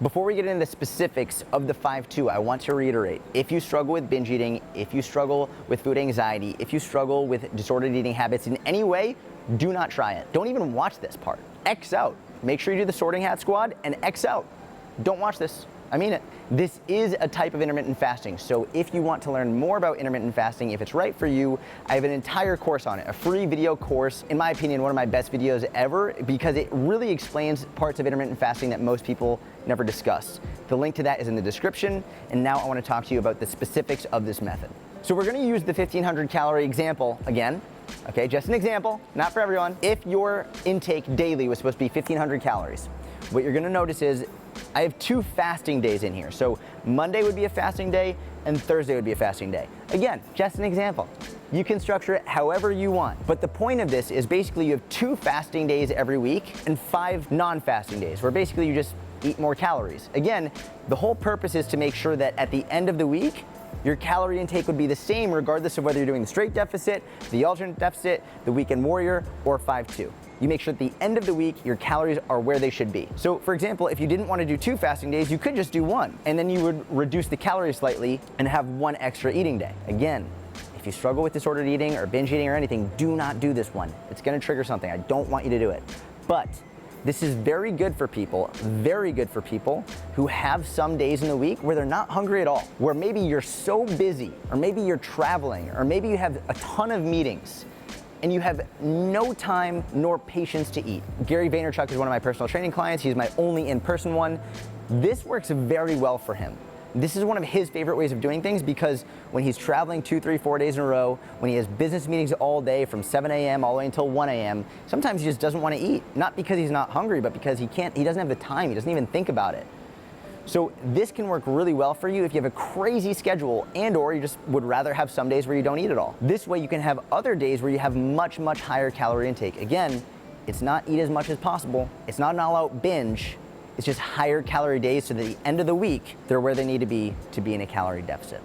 Before we get into the specifics of the 5-2, I want to reiterate, if you struggle with binge eating, if you struggle with food anxiety, if you struggle with disordered eating habits in any way, do not try it. Don't even watch this part. X out. Make sure you do the sorting hat squad and X out. Don't watch this. I mean it. This is a type of intermittent fasting, so if you want to learn more about intermittent fasting, if it's right for you, I have an entire course on it, a free video course, in my opinion, one of my best videos ever, because it really explains parts of intermittent fasting that most people never discuss. The link to that is in the description, and now I want to talk to you about the specifics of this method. So we're going to use the 1500 calorie example again. Okay, just an example, not for everyone. If your intake daily was supposed to be 1500 calories, what you're going to notice is I have 2 fasting days in here. So Monday would be a fasting day and Thursday would be a fasting day. Again, just an example. You can structure it however you want. But the point of this is basically you have 2 fasting days every week and 5 non-fasting days where basically you just eat more calories. Again, the whole purpose is to make sure that at the end of the week, your calorie intake would be the same regardless of whether you're doing the straight deficit, the alternate deficit, the weekend warrior, or 5-2. You make sure at the end of the week, your calories are where they should be. So for example, if you didn't want to do 2 fasting days, you could just do 1, and then you would reduce the calories slightly and have 1 extra eating day. Again, if you struggle with disordered eating or binge eating or anything, do not do this one. It's gonna trigger something. I don't want you to do it. But this is very good for people who have some days in the week where they're not hungry at all, where maybe you're so busy, or maybe you're traveling, or maybe you have a ton of meetings, and you have no time nor patience to eat. Gary Vaynerchuk is one of my personal training clients. He's my only in-person one. This works very well for him. This is one of his favorite ways of doing things because when he's traveling 2, 3, 4 days in a row, when he has business meetings all day from 7 a.m. all the way until 1 a.m., sometimes he just doesn't want to eat. Not because he's not hungry, but because he doesn't have the time, he doesn't even think about it. So this can work really well for you if you have a crazy schedule and or you just would rather have some days where you don't eat at all. This way you can have other days where you have much, much higher calorie intake. Again, it's not eat as much as possible. It's not an all-out binge. It's just higher calorie days so that at the end of the week, they're where they need to be in a calorie deficit.